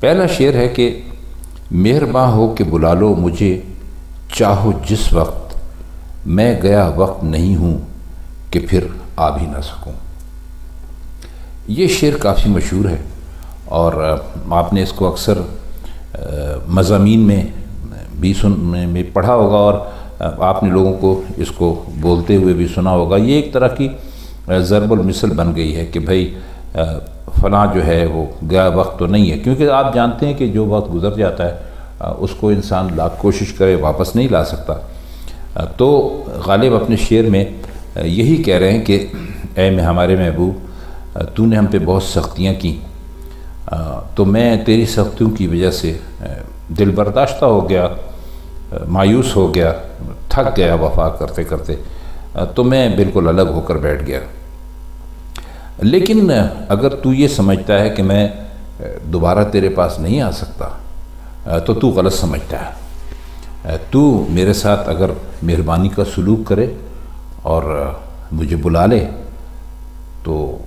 پہلا شعر ہے کہ مہرباں ہو کہ بلا لو مجھے چاہو جس وقت، میں گیا وقت نہیں ہوں کہ پھر آ بھی نہ سکوں۔ یہ شعر کافی مشہور ہے اور آپ نے اس کو اکثر مضامین میں بھی میں پڑھا ہوگا اور آپ نے لوگوں کو اس کو بولتے ہوئے بھی سنا ہوگا۔ یہ ایک طرح کی ضرب المثل بن گئی ہے کہ بھائی فلاں جو ہے وہ گیا وقت تو نہیں ہے، کیونکہ آپ جانتے ہیں کہ جو وقت گزر جاتا ہے اس کو انسان لاکھ کوشش کرے واپس نہیں لا سکتا۔ تو غالب اپنے شعر میں یہی کہہ رہے ہیں کہ اے ہمارے محبوب، تو نے ہم پہ بہت سختیاں کی، تو میں تیری سختیوں کی وجہ سے دل برداشتہ ہو گیا، مایوس ہو گیا، تھک گیا وفا کرتے کرتے، تو میں بالکل الگ ہو کر بیٹھ گیا۔ لیکن اگر تو یہ سمجھتا ہے کہ میں دوبارہ تیرے پاس نہیں آ سکتا تو غلط سمجھتا ہے۔ تو میرے ساتھ اگر مہربانی کا سلوک کرے اور مجھے بلا لے تو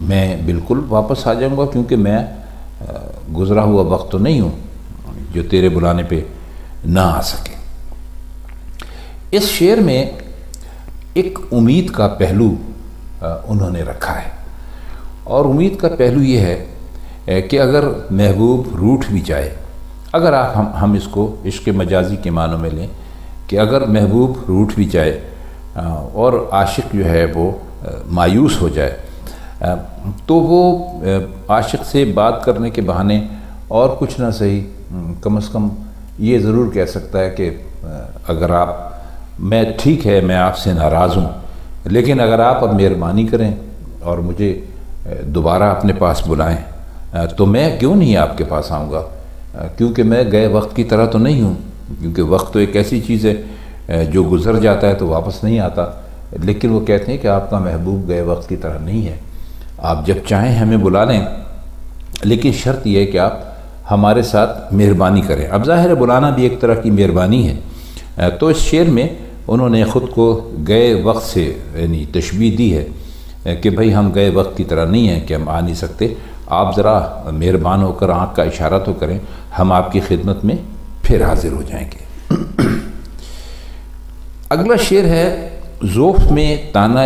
میں بالکل واپس آ جاؤں گا، کیونکہ میں گزرا ہوا وقت تو نہیں ہوں جو تیرے بلانے پہ نہ آ سکے۔ اس شعر میں ایک امید کا پہلو انہوں نے رکھا ہے، اور امید کا پہلو یہ ہے کہ اگر محبوب روٹھ بھی جائے، اگر ہم اس کو عشق مجازی کے معنوں میں لیں کہ اگر محبوب روٹھ بھی جائے اور عاشق جو ہے وہ مایوس ہو جائے، تو وہ عاشق سے بات کرنے کے بہانے اور کچھ نہ صحیح کم از کم یہ ضرور کہہ سکتا ہے کہ اگر میں ٹھیک ہے میں آپ سے ناراض ہوں، لیکن اگر آپ اب مہربانی کریں اور مجھے دوبارہ اپنے پاس بلائیں تو میں کیوں نہیں آپ کے پاس آؤں گا، کیونکہ میں گئے وقت کی طرح تو نہیں ہوں، کیونکہ وقت تو ایک ایسی چیز ہے جو گزر جاتا ہے تو واپس نہیں آتا۔ لیکن وہ کہتے ہیں کہ آپ کا محبوب گئے وقت کی طرح نہیں ہے، آپ جب چاہیں ہمیں بلا لیں، لیکن شرط یہ ہے کہ آپ ہمارے ساتھ مہربانی کریں۔ اب ظاہر ہے بلانا بھی ایک طرح کی مہربانی ہے، تو اس شعر میں انہوں نے خود کو گئے وقت سے یعنی تشبیہ دی ہے کہ بھئی ہم گئے وقت کی طرح نہیں ہیں کہ ہم آ نہیں سکتے، آپ ذرا مہربان ہو کر آنکھ کا اشارہ تو کریں، ہم آپ کی خدمت میں پھر حاضر ہو جائیں گے۔ اگلا شعر ہے ذوف میں طعنہ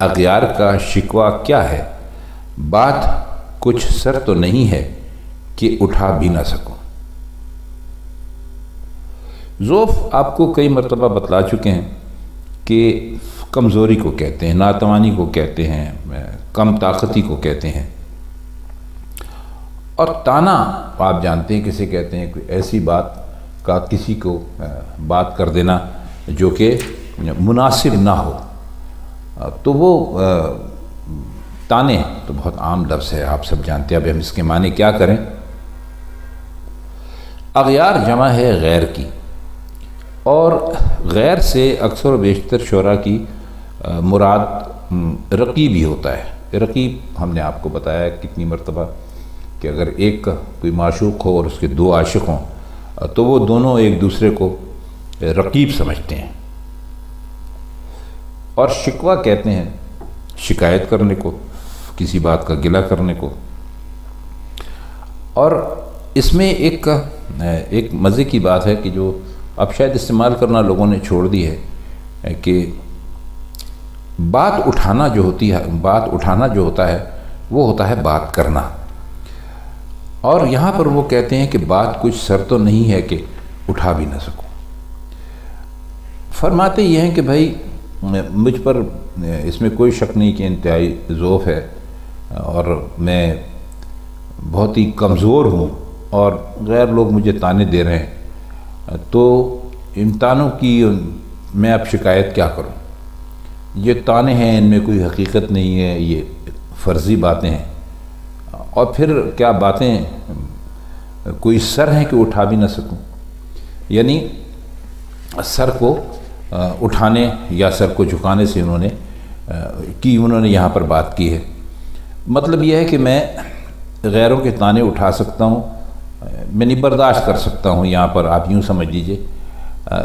اغیار کا شکوہ کیا ہے، بات کچھ سر تو نہیں ہے کہ اٹھا بھی نہ سکوں۔ ذوف آپ کو کئی مرتبہ بتلا چکے ہیں کہ کمزوری کو کہتے ہیں، ناتوانی کو کہتے ہیں، کم طاقتی کو کہتے ہیں، اور طعنہ آپ جانتے ہیں کسے کہتے ہیں، کوئی ایسی بات کا کسی کو بات کر دینا جو کہ مناسب نہ ہو، تو وہ طعنے تو بہت عام لفظ ہے، آپ سب جانتے ہیں۔ اب ہم اس کے معنی کیا کریں؟ اغیار جمع ہے غیر کی، اور غیر سے اکثر و بیشتر شعراء کی مراد رقیب ہی ہوتا ہے۔ رقیب ہم نے آپ کو بتایا کتنی مرتبہ کہ اگر ایک کوئی معشوق ہو اور اس کے دو عاشق ہوں تو وہ دونوں ایک دوسرے کو رقیب سمجھتے ہیں، اور شکوہ کہتے ہیں شکایت کرنے کو، کسی بات کا گلہ کرنے کو۔ اور اس میں ایک مزے کی بات ہے کہ جو اب شاید استعمال کرنا لوگوں نے چھوڑ دی ہے کہ بات اٹھانا جو ہوتا ہے وہ ہوتا ہے بات کرنا، اور یہاں پر وہ کہتے ہیں کہ بات کچھ سر تو نہیں ہے کہ اٹھا بھی نہ سکوں۔ فرماتے یہ ہیں کہ بھائی مجھ پر اس میں کوئی شک نہیں کہ انتہائی ذوف ہے اور میں بہت ہی کمزور ہوں، اور غیر لوگ مجھے طعنے دے رہے ہیں، تو ان طعنوں کی میں اب شکایت کیا کروں؟ یہ طعنے ہیں، ان میں کوئی حقیقت نہیں ہے، یہ فرضی باتیں ہیں، اور پھر کیا باتیں کوئی سر ہیں کہ اٹھا بھی نہ سکوں؟ یعنی سر کو اٹھانے یا سر کو جھکانے سے انہوں نے یہاں پر بات کی ہے۔ مطلب یہ ہے کہ میں غیروں کے طعنے اٹھا سکتا ہوں، میں نہیں برداشت کر سکتا ہوں، یہاں پر آپ یوں سمجھ لیجئے،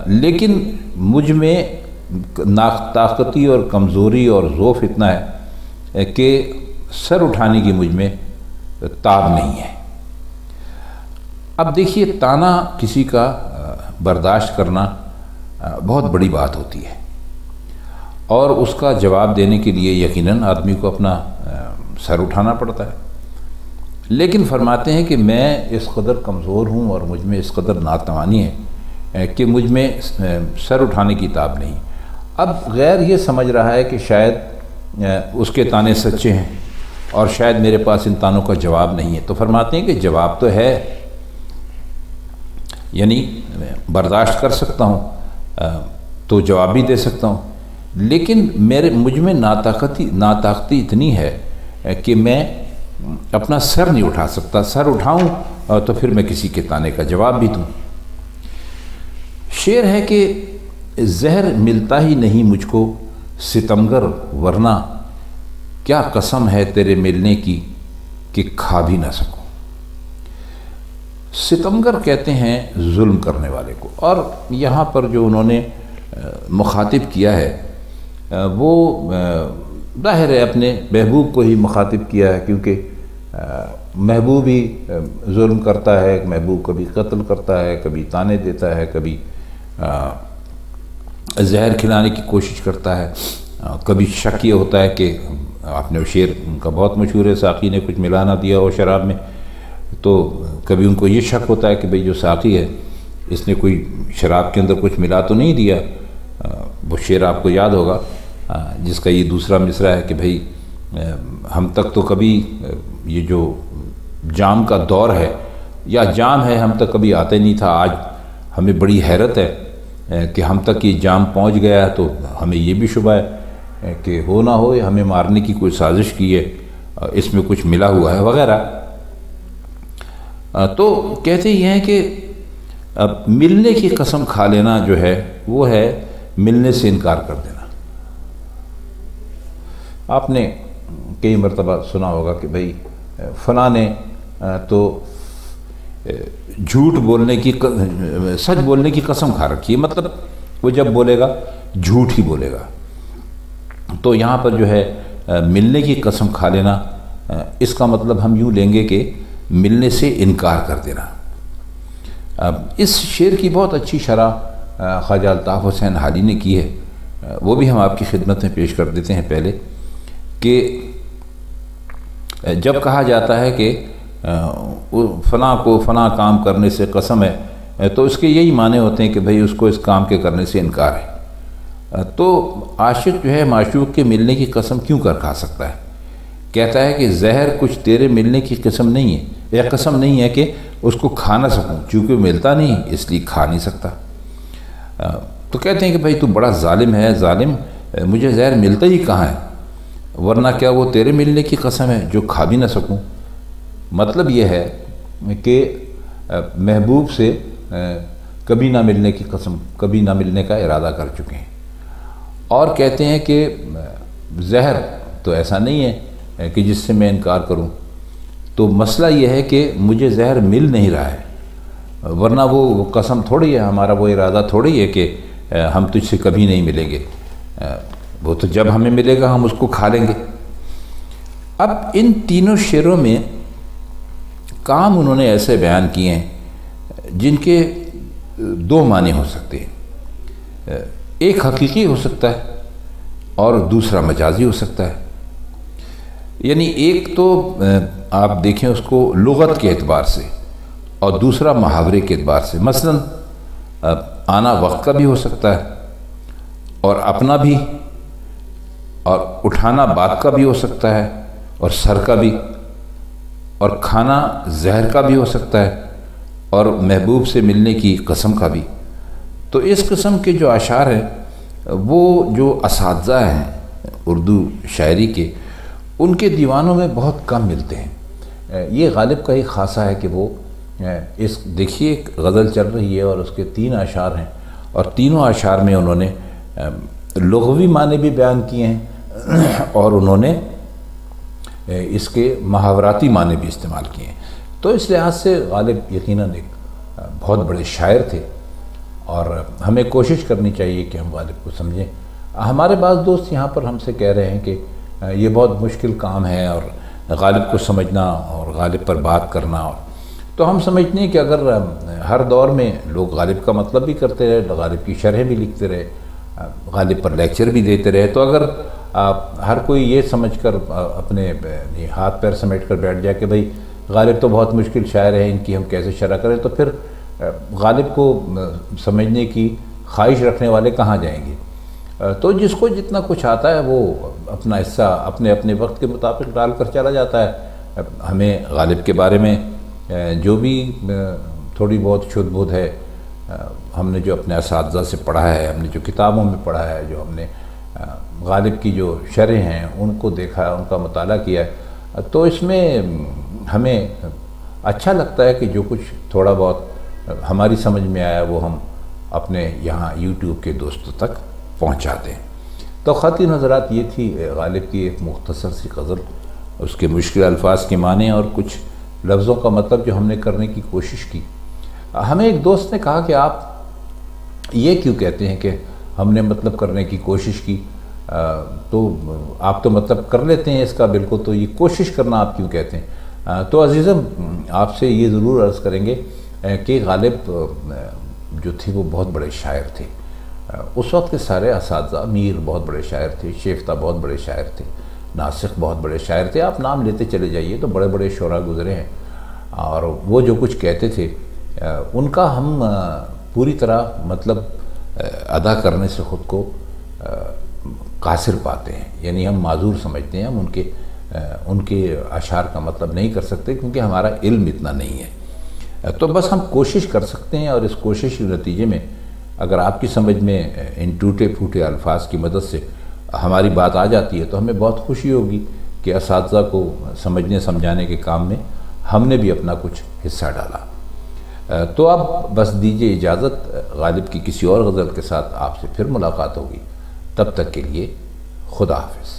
لیکن مجھ میں طاقتی اور کمزوری اور ضعف اتنا ہے کہ سر اٹھانے کی مجھ میں تاب نہیں ہے۔ اب دیکھیے تانا کسی کا برداشت کرنا بہت بڑی بات ہوتی ہے، اور اس کا جواب دینے کے لیے یقیناً آدمی کو اپنا سر اٹھانا پڑتا ہے، لیکن فرماتے ہیں کہ میں اس قدر کمزور ہوں اور مجھ میں اس قدر ناتوانی ہے کہ مجھ میں سر اٹھانے کی تاب نہیں۔ اب غیر یہ سمجھ رہا ہے کہ شاید اس کے تانے سچے ہیں اور شاید میرے پاس ان تانوں کا جواب نہیں ہے، تو فرماتے ہیں کہ جواب تو ہے، یعنی برداشت کر سکتا ہوں تو جواب بھی دے سکتا ہوں، لیکن مجھ میں ناطاقتی اتنی ہے کہ میں اپنا سر نہیں اٹھا سکتا۔ سر اٹھاؤں تو پھر میں کسی کے تانے کا جواب بھی دوں۔ شعر ہے کہ زہر ملتا ہی نہیں مجھ کو ستمگر، ورنہ کیا قسم ہے تیرے ملنے کی کہ کھا بھی نہ سکوں۔ ستمگر کہتے ہیں ظلم کرنے والے کو، اور یہاں پر جو انہوں نے مخاطب کیا ہے وہ ظاہر ہے اپنے محبوب کو ہی مخاطب کیا ہے، کیونکہ محبوب ہی ظلم کرتا ہے، محبوب کبھی قتل کرتا ہے، کبھی تانے دیتا ہے، کبھی زہر کھلانے کی کوشش کرتا ہے، کبھی شک یہ ہوتا ہے کہ آپ نے شعر ان کا بہت مشہور ہے، ساقی نے کچھ ملا نہ دیا ہو شراب میں، تو کبھی ان کو یہ شک ہوتا ہے کہ بھئی جو ساقی ہے اس نے کوئی شراب کے اندر کچھ ملا تو نہیں دیا۔ وہ شعر آپ کو یاد ہوگا جس کا یہ دوسرا مصرع ہے کہ بھئی ہم تک تو کبھی یہ جو جام کا دور ہے یا جام ہے ہم تک کبھی آتے نہیں تھا، آج ہمیں بڑی حیرت ہے کہ ہم تک یہ جام پہنچ گیا ہے، تو ہمیں یہ بھی شبہ ہے کہ ہو نہ ہو ہمیں مارنے کی کوئی سازش کی ہے، اس میں کچھ ملا ہوا ہے وغیرہ۔ تو کہتے یہ ہیں کہ ملنے کی قسم کھا لینا جو ہے وہ ہے ملنے سے انکار کر دینا۔ آپ نے کئی مرتبہ سنا ہوگا کہ بھئی فلاں نے تو جھوٹ بولنے کی سچ بولنے کی قسم کھا رکھی ہے، مطلب وہ جب بولے گا جھوٹ ہی بولے گا۔ تو یہاں پر جو ہے ملنے کی قسم کھا لینا، اس کا مطلب ہم یوں لیں گے کہ ملنے سے انکار کر دینا۔ اس شعر کی بہت اچھی شرح خواجہ الطاف حسین حالی نے کی ہے، وہ بھی ہم آپ کی خدمت میں پیش کر دیتے ہیں پہلے، کہ جب کہا جاتا ہے کہ فلاں کو فلاں کام کرنے سے قسم ہے، تو اس کے یہی معنی ہوتے ہیں کہ بھئی اس کو اس کام کے کرنے سے انکار ہے۔ تو عاشق جو ہے معشوق کے ملنے کی قسم کیوں کر کھا سکتا ہے؟ کہتا ہے کہ زہر کچھ تیرے ملنے کی قسم نہیں ہے، یہ قسم نہیں ہے کہ اس کو کھا نہ سکوں، چونکہ ملتا نہیں اس لیے کھا نہیں سکتا۔ تو کہتے ہیں کہ بھئی تو بڑا ظالم ہے، ظالم، مجھے زہر ملتا ہی کہاں ہے، ورنہ کیا وہ تیرے ملنے کی قسم ہے جو کھا بھی نہ سکوں۔ مطلب یہ ہے کہ محبوب سے کبھی نہ ملنے کی قسم، کبھی نہ ملنے کا ارادہ کر چکے ہیں، اور کہتے ہیں کہ زہر تو ایسا نہیں ہے کہ جس سے میں انکار کروں، تو مسئلہ یہ ہے کہ مجھے زہر مل نہیں رہا ہے، ورنہ وہ قسم تھوڑی ہے، ہمارا وہ ارادہ تھوڑی ہے کہ ہم تجھ سے کبھی نہیں ملیں گے، وہ تو جب ہمیں ملے گا ہم اس کو کھا لیں گے۔ اب ان تینوں شعروں میں کام انہوں نے ایسے بیان کیے ہیں جن کے دو معنی ہو سکتے ہیں، ایک حقیقی ہو سکتا ہے اور دوسرا مجازی ہو سکتا ہے۔ یعنی ایک تو آپ دیکھیں اس کو لغت کے اعتبار سے، اور دوسرا محاورے کے اعتبار سے۔ مثلا آنا وقت کا بھی ہو سکتا ہے، اور اپنا بھی، اور اٹھانا بات کا بھی ہو سکتا ہے، اور سر کا بھی، اور کھانا زہر کا بھی ہو سکتا ہے، اور محبوب سے ملنے کی قسم کا بھی۔ تو اس قسم کے جو اشعار ہیں وہ جو اساتذہ ہیں اردو شاعری کے، ان کے دیوانوں میں بہت کم ملتے ہیں۔ یہ غالب کا ہی خاصہ ہے کہ وہ دیکھیے ایک غزل چل رہی ہے اور اس کے 3 اشعار ہیں، اور تینوں اشعار میں انہوں نے لغوی معنی بھی بیان کیے ہیں اور انہوں نے اس کے محاوراتی معنی بھی استعمال کیے ہیں۔ تو اس لحاظ سے غالب یقیناً ایک بہت بڑے شاعر تھے، اور ہمیں کوشش کرنی چاہیے کہ ہم غالب کو سمجھیں۔ ہمارے بعض دوست یہاں پر ہم سے کہہ رہے ہیں کہ یہ بہت مشکل کام ہے، اور غالب کو سمجھنا اور غالب پر بات کرنا، تو ہم سمجھتے ہیں کہ اگر ہر دور میں لوگ غالب کا مطلب بھی کرتے رہے، غالب کی شرح بھی لکھتے رہے، غالب پر لیکچر بھی دیتے رہے، تو اگر ہر کوئی یہ سمجھ کر اپنے ہاتھ پیر سمیٹ کر بیٹھ جائے کہ بھئی غالب تو بہت مشکل شاعر ہے، ان کی ہم کیسے شرح کریں، تو پھر غالب کو سمجھنے کی خواہش رکھنے والے کہاں جائیں گے؟ تو جس کو جتنا کچھ آتا ہے وہ اپنا حصہ اپنے اپنے وقت کے مطابق ڈال کر چلا جاتا ہے۔ ہمیں غالب کے بارے میں جو بھی تھوڑی بہت شدھ بودھ ہے، ہم نے جو اپنے اساتذہ سے پڑھا ہے، ہم نے جو کتابوں میں پڑھا ہے، جو ہم نے غالب کی جو شرح ہیں ان کو دیکھا ہے، ان کا مطالعہ کیا ہے، تو اس میں ہمیں اچھا لگتا ہے کہ جو کچھ تھوڑا بہت ہماری سمجھ میں آیا وہ ہم اپنے یہاں یوٹیوب کے دوستوں تک پہنچا دیں۔ تو خواتین حضرات، یہ تھی غالب کی ایک مختصر سی غزل، اس کے مشکل الفاظ کے معنی اور کچھ لفظوں کا مطلب جو ہم نے کرنے کی کوشش کی۔ ہمیں ایک دوست نے کہا کہ آپ یہ کیوں کہتے ہیں کہ ہم نے مطلب کرنے کی کوشش کی، تو آپ تو مطلب کر لیتے ہیں اس کا بالکل، تو یہ کوشش کرنا آپ کیوں کہتے ہیں؟ تو عزیزم، آپ سے یہ ضرور عرض کریں گے کہ غالب جو تھے وہ بہت بڑے شاعر تھے۔ اس وقت کے سارے اساتذہ، میر بہت بڑے شاعر تھے، شیفتہ بہت بڑے شاعر تھے، ناسخ بہت بڑے شاعر تھے، آپ نام لیتے چلے جائیے تو بڑے بڑے شعراء گزرے ہیں، اور وہ جو کچھ کہتے تھے ان کا ہم پوری طرح مطلب ادا کرنے سے خود کو قاصر پاتے ہیں، یعنی ہم معذور سمجھتے ہیں، ہم ان کے اشعار کا مطلب نہیں کر سکتے کیونکہ ہمارا علم اتنا نہیں ہے۔ تو بس ہم کوشش کر سکتے ہیں، اور اس کوشش کے نتیجے میں اگر آپ کی سمجھ میں ان ٹوٹے پھوٹے الفاظ کی مدد سے ہماری بات آ جاتی ہے تو ہمیں بہت خوشی ہوگی کہ اساتذہ کو سمجھنے سمجھانے کے کام میں ہم نے بھی اپنا کچھ حصہ ڈالا۔ تو اب بس دیجیے اجازت، غالب کی کسی اور غزل کے ساتھ آپ سے پھر ملاقات ہوگی، تب تک کے لیے خدا حافظ۔